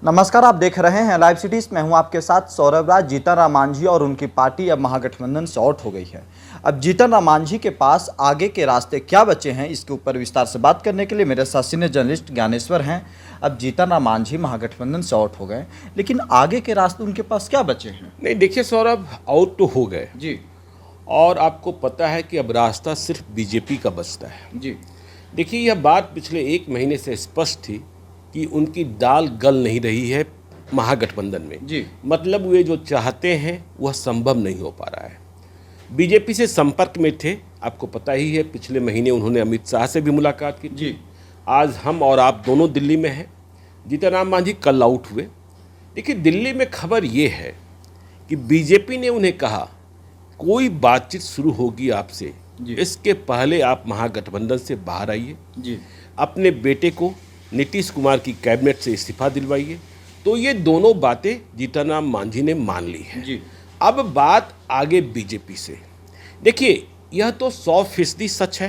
नमस्कार, आप देख रहे हैं लाइव सिटीज। मैं हूं आपके साथ सौरभ राज। जीतन राम मांझी और उनकी पार्टी अब महागठबंधन से आउट हो गई है। अब जीतन राम मांझी के पास आगे के रास्ते क्या बचे हैं, इसके ऊपर विस्तार से बात करने के लिए मेरे साथ सीनियर जर्नलिस्ट ज्ञानेश्वर हैं। अब जीतन राम मांझी महागठबंधन से आउट हो गए, लेकिन आगे के रास्ते उनके पास क्या बचे हैं? नहीं, देखिए सौरभ, आउट तो हो गए जी और आपको पता है कि अब रास्ता सिर्फ बीजेपी का बचता है। जी देखिए, यह बात पिछले एक महीने से स्पष्ट थी कि उनकी दाल गल नहीं रही है महागठबंधन में। जी मतलब वे जो चाहते हैं वह संभव नहीं हो पा रहा है। बीजेपी से संपर्क में थे, आपको पता ही है, पिछले महीने उन्होंने अमित शाह से भी मुलाकात की। जी आज हम और आप दोनों दिल्ली में हैं। जीतन राम मांझी कल आउट हुए। देखिए, दिल्ली में खबर ये है कि बीजेपी ने उन्हें कहा कोई बातचीत शुरू होगी आपसे, इसके पहले आप महागठबंधन से बाहर आइए, जी अपने बेटे को नीतीश कुमार की कैबिनेट से इस्तीफा दिलवाइए। तो ये दोनों बातें जीतन राम मांझी ने मान ली है। जी अब बात आगे बीजेपी से। देखिए, यह तो 100% सच है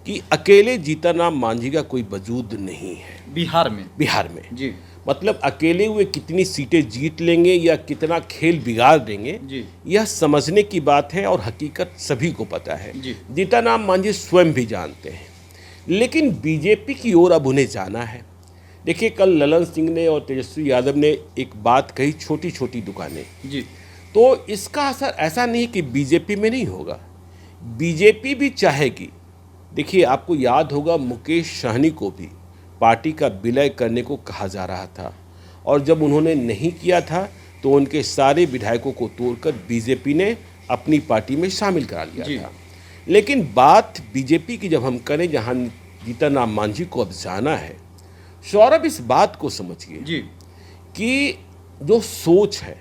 कि अकेले जीतन राम मांझी का कोई वजूद नहीं है बिहार में। जी, मतलब अकेले वे कितनी सीटें जीत लेंगे या कितना खेल बिगाड़ देंगे, जी यह समझने की बात है और हकीकत सभी को पता है। जी जीतन राम मांझी स्वयं भी जानते हैं, लेकिन बीजेपी की ओर अब उन्हें जाना है। देखिए, कल ललन सिंह ने और तेजस्वी यादव ने एक बात कही, छोटी छोटी दुकानें। जी तो इसका असर ऐसा नहीं कि बीजेपी में नहीं होगा, बीजेपी भी चाहेगी। देखिए, आपको याद होगा मुकेश सहनी को भी पार्टी का विलय करने को कहा जा रहा था, और जब उन्होंने नहीं किया था तो उनके सारे विधायकों को तोड़कर बीजेपी ने अपनी पार्टी में शामिल करा लिया था। लेकिन बात बीजेपी की जब हम करें, जहां जीतन राम मांझी को अब जाना है, सौरभ, इस बात को समझिए जी कि जो सोच है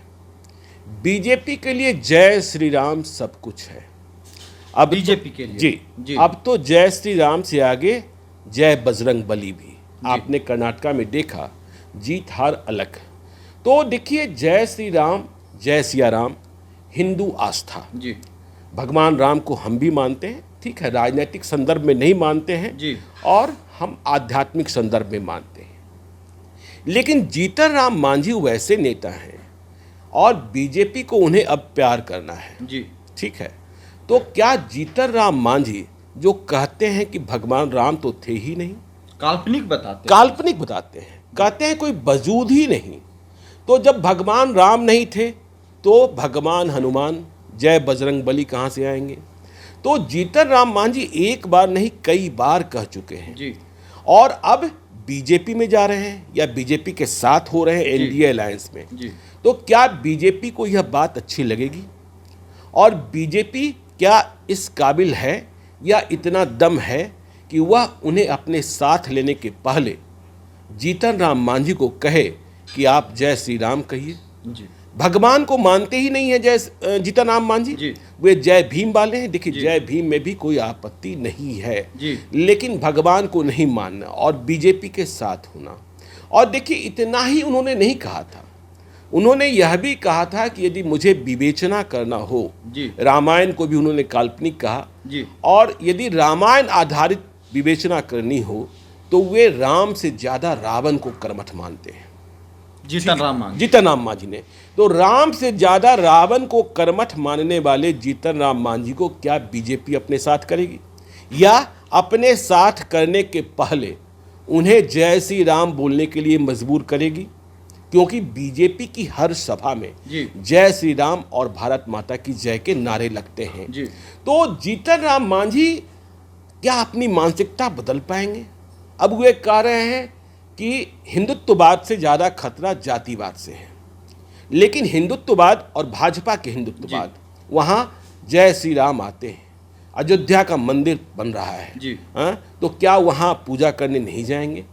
बीजेपी के लिए जय श्री राम सब कुछ है। अब बीजेपी के लिए जी, अब तो जय श्री राम से आगे जय बजरंग बली भी। आपने कर्नाटका में देखा, जीत हार अलग। तो देखिए, जय श्री राम, जय सिया राम, हिंदू आस्था। जी भगवान राम को हम भी मानते हैं, ठीक है, राजनीतिक संदर्भ में नहीं मानते हैं जी और हम आध्यात्मिक संदर्भ में मानते हैं। लेकिन जीतन राम मांझी वैसे नेता हैं और बीजेपी को उन्हें अब प्यार करना है। जी ठीक है, तो क्या जीतन राम मांझी जो कहते हैं कि भगवान राम तो थे ही नहीं, काल्पनिक बताते हैं, कहते हैं कोई वजूद ही नहीं, तो जब भगवान राम नहीं थे तो भगवान हनुमान, जय बजरंग बली कहाँ से आएंगे? तो जीतन राम मांझी एक बार नहीं कई बार कह चुके हैं जी और अब बीजेपी में जा रहे हैं या बीजेपी के साथ हो रहे हैं एनडीए अलायंस में। जी तो क्या बीजेपी को यह बात अच्छी लगेगी? और बीजेपी क्या इस काबिल है या इतना दम है कि वह उन्हें अपने साथ लेने के पहले जीतन राम मांझी को कहे कि आप जय श्री राम कहिए? जी भगवान को मानते ही नहीं है जय जीतन राम मांझी, जी वे जय भीम वाले हैं। देखिए, जय भीम में भी कोई आपत्ति नहीं है जी लेकिन भगवान को नहीं मानना और बीजेपी के साथ होना। और देखिए, इतना ही उन्होंने नहीं कहा था, उन्होंने यह भी कहा था कि यदि मुझे विवेचना करना हो, रामायण को भी उन्होंने काल्पनिक कहा, और यदि रामायण आधारित विवेचना करनी हो तो वे राम से ज्यादा रावण को कर्मठ मानते हैं। जीतन राम मांझी ने तो राम से ज्यादा रावण को कर्मठ मानने वाले जीतन राम मांझी को क्या बीजेपी अपने साथ करेगी, या अपने साथ करने के पहले उन्हें जय श्री राम बोलने के लिए मजबूर करेगी? क्योंकि बीजेपी की हर सभा में जय श्री राम और भारत माता की जय के नारे लगते हैं। तो जीतन राम मांझी क्या अपनी मानसिकता बदल पाएंगे? अब वे कह रहे हैं कि हिंदुत्ववाद से ज़्यादा खतरा जातिवाद से है, लेकिन हिंदुत्ववाद और भाजपा के हिंदुत्ववाद, वहाँ जय श्री राम आते हैं, अयोध्या का मंदिर बन रहा है, तो क्या वहाँ पूजा करने नहीं जाएंगे?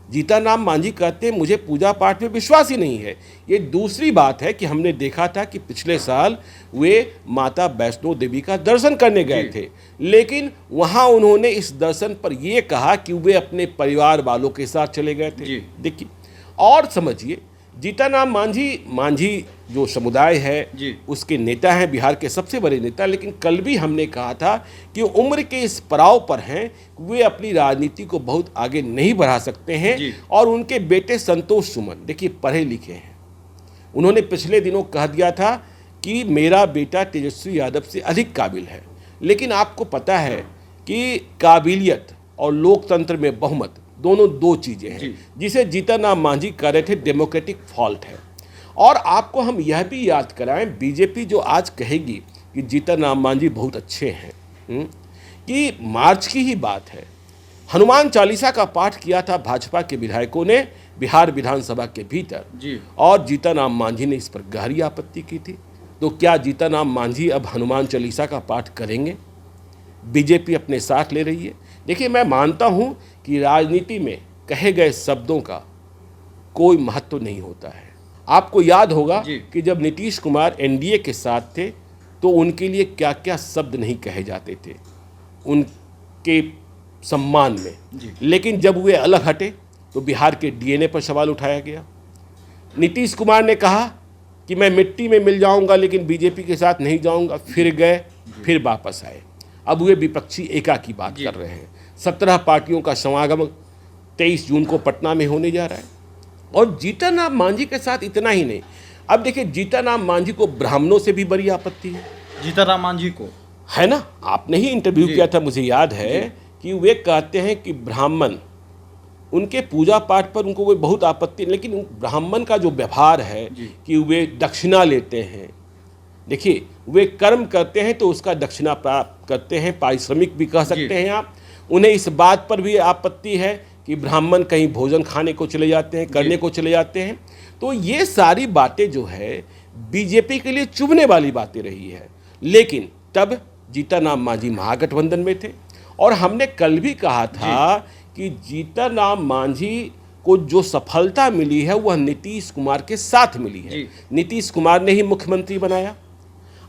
जीतन राम मांझी कहते हैं मुझे पूजा पाठ में विश्वास ही नहीं है। ये दूसरी बात है कि हमने देखा था कि पिछले साल वे माता वैष्णो देवी का दर्शन करने गए थे, लेकिन वहाँ उन्होंने इस दर्शन पर यह कहा कि वे अपने परिवार वालों के साथ चले गए थे। देखिए और समझिए, जीतनराम मांझी जो समुदाय है जी। उसके नेता हैं, बिहार के सबसे बड़े नेता। लेकिन कल भी हमने कहा था कि उम्र के इस पड़ाव पर हैं, वे अपनी राजनीति को बहुत आगे नहीं बढ़ा सकते हैं। जी। और उनके बेटे संतोष सुमन देखिए पढ़े लिखे हैं, उन्होंने पिछले दिनों कह दिया था कि मेरा बेटा तेजस्वी यादव से अधिक काबिल है। लेकिन आपको पता है कि काबिलियत और लोकतंत्र में बहुमत दोनों दो चीज़ें हैं, जिसे जीतनराम मांझी कह रहे थे डेमोक्रेटिक फॉल्ट है। और आपको हम यह भी याद कराएं, बीजेपी जो आज कहेगी कि जीतनराम मांझी बहुत अच्छे हैं, कि मार्च की ही बात है, हनुमान चालीसा का पाठ किया था भाजपा के विधायकों ने बिहार विधानसभा के भीतर जी। और जीतनराम मांझी ने इस पर गहरी आपत्ति की थी। तो क्या जीतनराम मांझी अब हनुमान चालीसा का पाठ करेंगे? बीजेपी अपने साथ ले रही है। देखिए, मैं मानता हूं कि राजनीति में कहे गए शब्दों का कोई महत्व नहीं होता है। आपको याद होगा कि जब नीतीश कुमार एनडीए के साथ थे तो उनके लिए क्या क्या शब्द नहीं कहे जाते थे उनके सम्मान में। लेकिन जब वे अलग हटे तो बिहार के डीएनए पर सवाल उठाया गया। नीतीश कुमार ने कहा कि मैं मिट्टी में मिल जाऊंगा लेकिन बीजेपी के साथ नहीं जाऊंगा, फिर गए, फिर वापस आए। अब वे विपक्षी एका की बात कर रहे हैं। 17 पार्टियों का समागम 23 जून को पटना में होने जा रहा है। और जीतनराम मांझी के साथ इतना ही नहीं, अब देखिए जीतनराम मांझी को ब्राह्मणों से भी बड़ी आपत्ति है। जीतनराम मांझी को, है ना, आपने ही इंटरव्यू किया था, मुझे याद है कि वे कहते हैं कि ब्राह्मण, उनके पूजा पाठ पर उनको वे बहुत आपत्ति, लेकिन ब्राह्मण का जो व्यवहार है कि वे दक्षिणा लेते हैं। देखिए, वे कर्म करते हैं तो उसका दक्षिणा प्राप्त करते हैं, पारिश्रमिक भी कह सकते हैं आप। उन्हें इस बात पर भी आपत्ति है कि ब्राह्मण कहीं भोजन खाने को चले जाते हैं, करने को चले जाते हैं। तो ये सारी बातें जो है बीजेपी के लिए चुभने वाली बातें रही है। लेकिन तब जीतनराम मांझी महागठबंधन में थे और हमने कल भी कहा था कि जीतनराम मांझी को जो सफलता मिली है वह नीतीश कुमार के साथ मिली है। नीतीश कुमार ने ही मुख्यमंत्री बनाया।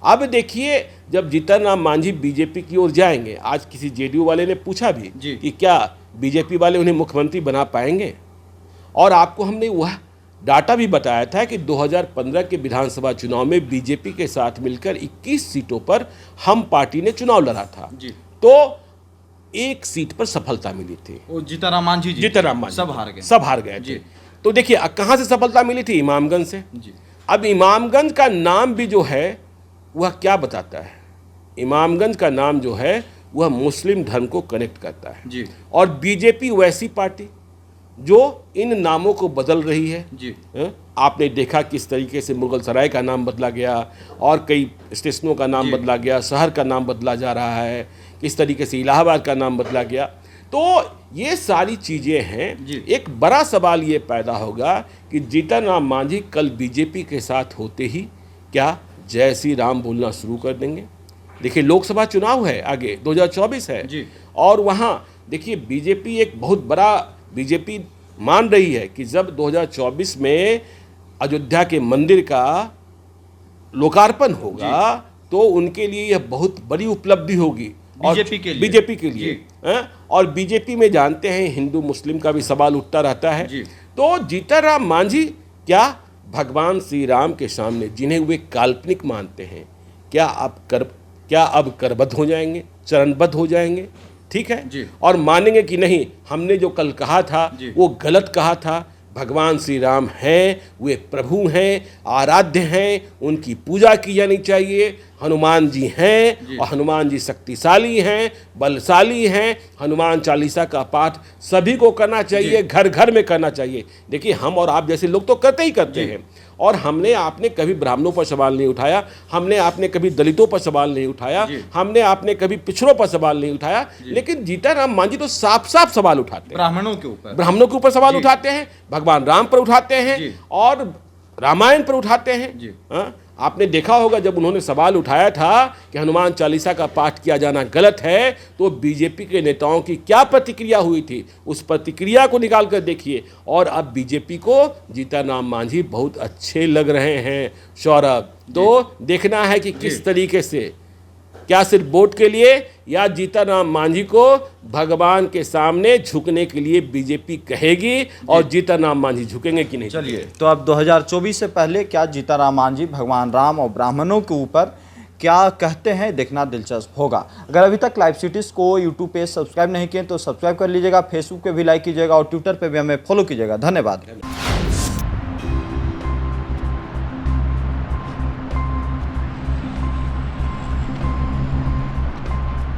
अब देखिए, जब जीतनराम मांझी बीजेपी की ओर जाएंगे, आज किसी जेडीयू वाले ने पूछा भी कि क्या बीजेपी वाले उन्हें मुख्यमंत्री बना पाएंगे, और आपको हमने वह डाटा भी बताया था कि 2015 के विधानसभा चुनाव में बीजेपी के साथ मिलकर 21 सीटों पर हम पार्टी ने चुनाव लड़ा था, तो एक सीट पर सफलता मिली थी। जीतनराम मांझी सब हार गए थे। तो देखिए कहाँ से सफलता मिली थी? इमामगंज से। अब इमामगंज का नाम भी जो है वह क्या बताता है? इमामगंज का नाम जो है वह मुस्लिम धर्म को कनेक्ट करता है। और बीजेपी वैसी पार्टी जो इन नामों को बदल रही है। आपने देखा किस तरीके से मुगल सराय का नाम बदला गया और कई स्टेशनों का नाम बदला गया, शहर का नाम बदला जा रहा है, किस तरीके से इलाहाबाद का नाम बदला गया। तो ये सारी चीज़ें हैं। एक बड़ा सवाल ये पैदा होगा कि जीतनराम मांझी कल बीजेपी के साथ होते ही क्या जय श्री राम बोलना शुरू कर देंगे? देखिए, लोकसभा चुनाव है आगे, 2024 है, और वहाँ देखिए बीजेपी एक बहुत बड़ा, बीजेपी मान रही है कि जब 2024 में अयोध्या के मंदिर का लोकार्पण होगा तो उनके लिए यह बहुत बड़ी उपलब्धि होगी बीजेपी के लिए। और बीजेपी में जानते हैं हिंदू मुस्लिम का भी सवाल उठता रहता है। तो जीतनराम मांझी क्या भगवान श्री राम के सामने, जिन्हें वे काल्पनिक मानते हैं, क्या अब करबद्ध हो जाएंगे, चरणबद्ध हो जाएंगे? ठीक है, और मानेंगे कि नहीं, हमने जो कल कहा था वो गलत कहा था। भगवान श्री राम हैं, वे प्रभु हैं, आराध्य हैं, उनकी पूजा की जानी चाहिए। हनुमान जी हैं और हनुमान जी शक्तिशाली हैं, बलशाली हैं। हनुमान चालीसा का पाठ सभी को करना चाहिए, घर घर में करना चाहिए। देखिए, हम और आप जैसे लोग तो करते ही करते हैं, और हमने आपने कभी ब्राह्मणों पर सवाल नहीं उठाया, हमने आपने कभी दलितों पर सवाल नहीं उठाया, हमने आपने कभी पिछड़ों पर सवाल नहीं उठाया। लेकिन जीतनराम मांझी तो साफ साफ सवाल उठाते हैं, ब्राह्मणों के ऊपर सवाल उठाते हैं, भगवान राम पर उठाते हैं और रामायण पर उठाते हैं। आपने देखा होगा जब उन्होंने सवाल उठाया था कि हनुमान चालीसा का पाठ किया जाना गलत है, तो बीजेपी के नेताओं की क्या प्रतिक्रिया हुई थी, उस प्रतिक्रिया को निकाल कर देखिए। और अब बीजेपी को जीतनराम मांझी बहुत अच्छे लग रहे हैं, सौरभ। तो देखना है कि किस तरीके से क्या सिर्फ वोट के लिए, या जीतन राम मांझी को भगवान के सामने झुकने के लिए बीजेपी कहेगी और जीतन राम मांझी झुकेंगे कि नहीं? चलिए, तो अब 2024 से पहले क्या जीतन राम मांझी भगवान राम और ब्राह्मणों के ऊपर क्या कहते हैं, देखना दिलचस्प होगा। अगर अभी तक लाइव सिटीज़ को यूट्यूब पे सब्सक्राइब नहीं किए तो सब्सक्राइब कर लीजिएगा, फेसबुक पे भी लाइक कीजिएगा और ट्विटर पे भी हमें फॉलो कीजिएगा। धन्यवाद।